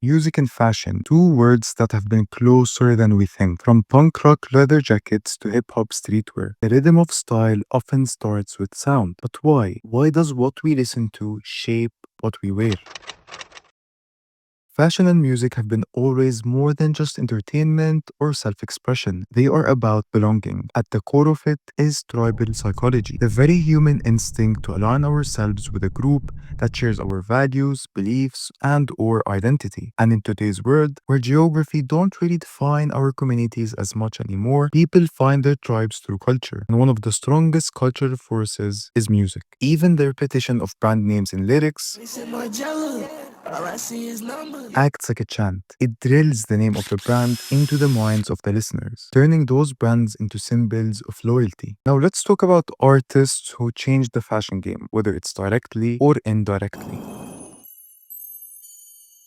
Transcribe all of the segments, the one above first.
Music and fashion, two words that have been closer than we think. From punk rock leather jackets to hip hop streetwear, the rhythm of style often starts with sound. But why? Why does what we listen to shape what we wear? Fashion and music have been always more than just entertainment or self expression. They are about belonging. At the core of it is tribal psychology, the very human instinct to align ourselves with a group that shares our values, beliefs, and or identity. And in today's world, where geography don't really define our communities as much anymore, people find their tribes through culture. And one of the strongest cultural forces is music. Even the repetition of brand names in lyrics acts like a chant. It drills the name of the brand into the minds of the listeners, turning those brands into symbols of loyalty. Now let's talk about artists who changed the fashion game, whether it's directly or indirectly.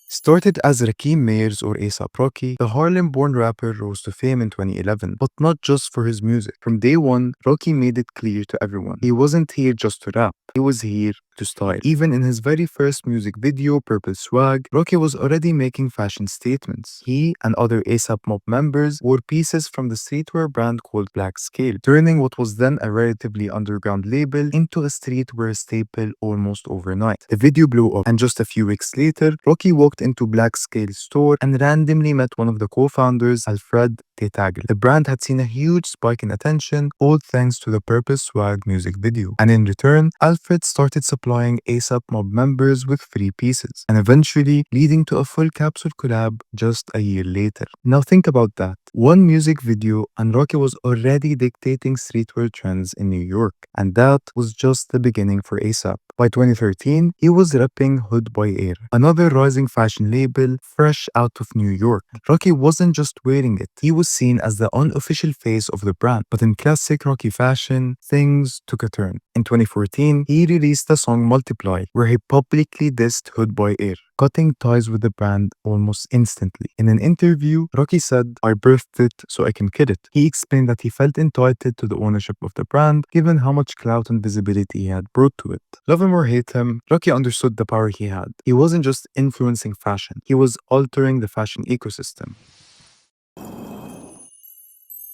Started as Rakim Mayers or A$AP Rocky, the Harlem-born rapper rose to fame in 2011, but not just for his music. From day one, Rocky made it clear to everyone, he wasn't here just to rap, he was here to style. Even in his very first music video, Purple Swag, Rocky was already making fashion statements. He and other A$AP Mob members wore pieces from the streetwear brand called Black Scale, turning what was then a relatively underground label into a streetwear staple almost overnight. The video blew up, and just a few weeks later, Rocky walked into Black Scale's store and randomly met one of the co-founders, Alfred Tetagle. The brand had seen a huge spike in attention, all thanks to the Purple Swag music video. And in return, Alfred started supplying A$AP Mob members with free pieces, and eventually leading to a full capsule collab just a year later. Now think about that. One music video and Rocky was already dictating streetwear trends in New York, and that was just the beginning for A$AP. By 2013, he was repping Hood by Air, another rising fashion label fresh out of New York. Rocky wasn't just wearing it, he was seen as the unofficial face of the brand. But in classic Rocky fashion, things took a turn. In 2014, he released the song Multiply, where he publicly dissed Hood by Air, cutting ties with the brand almost instantly. In an interview, Rocky said, "I birthed it so I can kill it." He explained that he felt entitled to the ownership of the brand, given how much clout and visibility he had brought to it. Love him or hate him, Rocky understood the power he had. He wasn't just influencing fashion, he was altering the fashion ecosystem.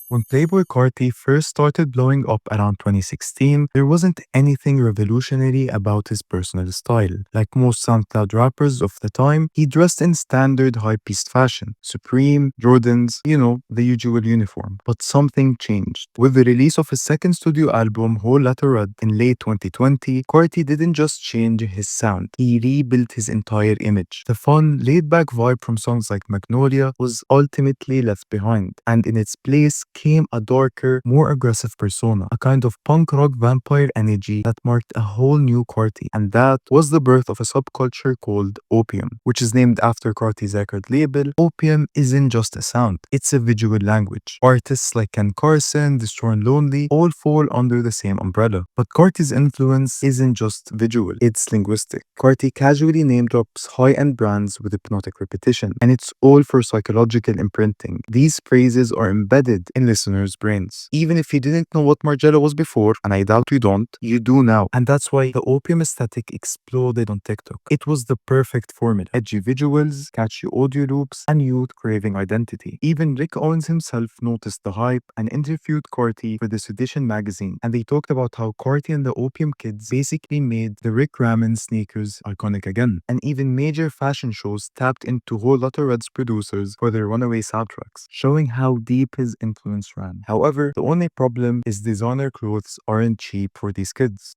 When Playboy Carti first started blowing up around 2016, there wasn't anything revolutionary about his personal style. Like most SoundCloud rappers of the time, he dressed in standard high-paced fashion, Supreme, Jordans, the usual uniform. But something changed. With the release of his second studio album, Whole Lotta Red, in late 2020, Carti didn't just change his sound, he rebuilt his entire image. The fun, laid-back vibe from songs like Magnolia was ultimately left behind, and in its place came a darker, more aggressive persona, a kind of punk rock vampire energy that marked a whole new Carti. And that was the birth of a subculture called Opium, which is named after Carti's record label. Opium isn't just a sound, it's a visual language. Artists like Ken Carson, Destroy and Lonely all fall under the same umbrella. But Carti's influence isn't just visual, it's linguistic. Carti casually name drops high-end brands with hypnotic repetition, and it's all for psychological imprinting. These phrases are embedded in listeners' brains. Even if you didn't know what Margiela was before, and I doubt you don't, you do now. And that's why the Opium aesthetic exploded on TikTok. It was the perfect formula. Edgy visuals, catchy audio loops, and youth craving identity. Even Rick Owens himself noticed the hype and interviewed Carti for this edition magazine. And they talked about how Carti and the Opium Kids basically made the Rick Ramen sneakers iconic again. And even major fashion shows tapped into Whole Lotta Red's producers for their runaway soundtracks, showing how deep his influence ran. However, the only problem is designer clothes aren't cheap for these kids.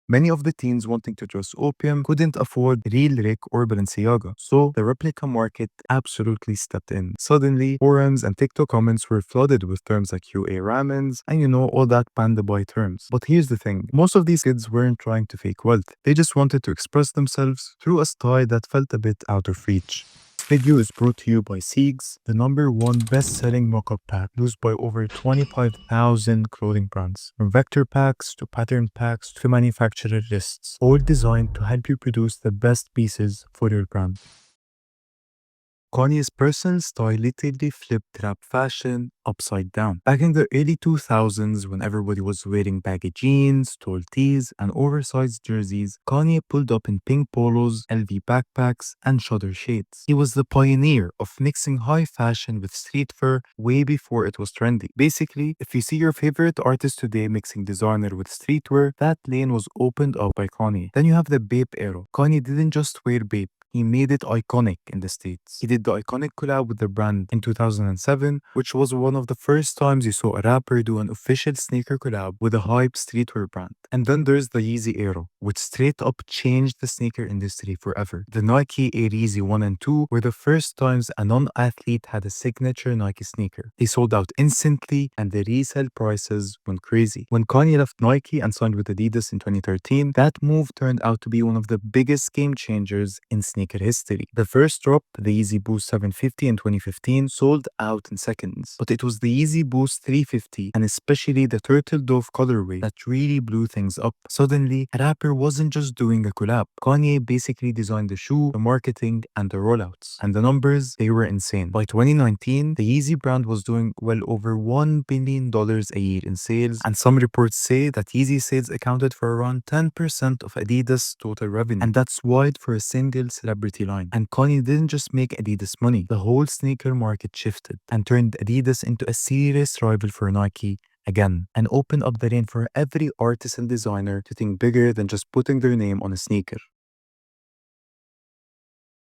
Many of the teens wanting to dress Opium couldn't afford real Rick or Balenciaga, so the replica market absolutely stepped in. Suddenly, forums and TikTok comments were flooded with terms like QA ramens and all that panda boy terms. But here's the thing, most of these kids weren't trying to fake wealth, they just wanted to express themselves through a style that felt a bit out of reach. This video is brought to you by Seaggs, the #1 best-selling mock-up pack used by over 25,000 clothing brands. From vector packs to pattern packs to manufacturer lists, all designed to help you produce the best pieces for your brand. Kanye's personal style literally flipped rap fashion upside down. Back in the early 2000s, when everybody was wearing baggy jeans, tall tees, and oversized jerseys, Kanye pulled up in pink polos, LV backpacks, and shoulder shades. He was the pioneer of mixing high fashion with streetwear way before it was trendy. Basically, if you see your favorite artist today mixing designer with streetwear, that lane was opened up by Kanye. Then you have the Bape era. Kanye didn't just wear Bape. He made it iconic in the States. He did the iconic collab with the brand in 2007, which was one of the first times you saw a rapper do an official sneaker collab with a hype streetwear brand. And then there's the Yeezy era, which straight up changed the sneaker industry forever. The Nike Air Yeezy 1 and 2 were the first times a non-athlete had a signature Nike sneaker. They sold out instantly and the resale prices went crazy. When Kanye left Nike and signed with Adidas in 2013, that move turned out to be one of the biggest game changers in sneaker history. The first drop, the Yeezy Boost 750 in 2015, sold out in seconds. But it was the Yeezy Boost 350 and especially the Turtle Dove colorway that really blew things up. Suddenly, a rapper wasn't just doing a collab. Kanye basically designed the shoe, the marketing, and the rollouts. And the numbers, they were insane. By 2019, the Yeezy brand was doing well over $1 billion a year in sales, and some reports say that Yeezy sales accounted for around 10% of Adidas' total revenue. And that's wide for a single celebrity line. And Kanye didn't just make Adidas money. The whole sneaker market shifted and turned Adidas into a serious rival for Nike again, and opened up the lane for every artist and designer to think bigger than just putting their name on a sneaker.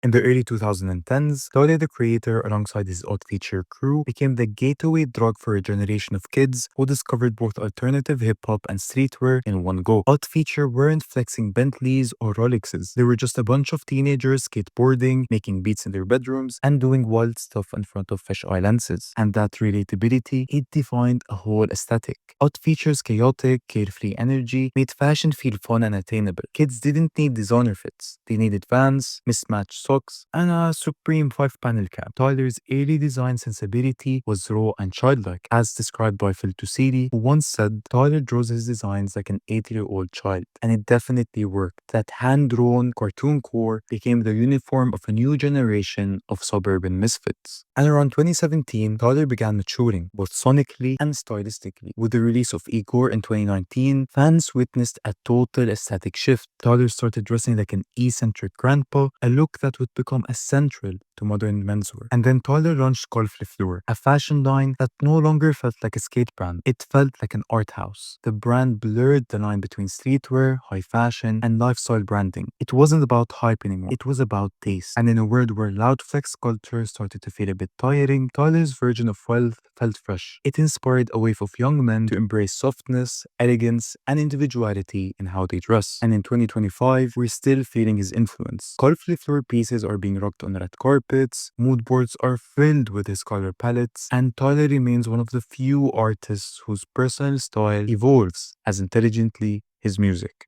In the early 2010s, Tyler, the creator, alongside his Odd Feature crew, became the gateway drug for a generation of kids who discovered both alternative hip-hop and streetwear in one go. Odd Feature weren't flexing Bentleys or Rolexes. They were just a bunch of teenagers skateboarding, making beats in their bedrooms, and doing wild stuff in front of fisheye lenses. And that relatability, it defined a whole aesthetic. Odd Feature's chaotic, carefree energy made fashion feel fun and attainable. Kids didn't need designer fits. They needed Vans, mismatched socks, and a Supreme 5-panel cap. Tyler's early design sensibility was raw and childlike, as described by Phil Tucidi, who once said, Tyler draws his designs like an 8-year-old child. And it definitely worked. That hand-drawn cartoon core became the uniform of a new generation of suburban misfits. And around 2017, Tyler began maturing, both sonically and stylistically. With the release of Igor in 2019, fans witnessed a total aesthetic shift. Tyler started dressing like an eccentric grandpa, a look that would become essential to modern menswear. And then Tyler launched Golf Le Fleur, a fashion line that no longer felt like a skate brand. It felt like an art house. The brand blurred the line between streetwear, high fashion, and lifestyle branding. It wasn't about hype anymore. It was about taste. And in a world where loud flex culture started to feel a bit tiring, Tyler's version of wealth felt fresh. It inspired a wave of young men to embrace softness, elegance, and individuality in how they dress. And in 2025, we're still feeling his influence. Golf Le Fleur pieces are being rocked on red carpets, mood boards are filled with his color palettes, and Tyler remains one of the few artists whose personal style evolves as intelligently his music.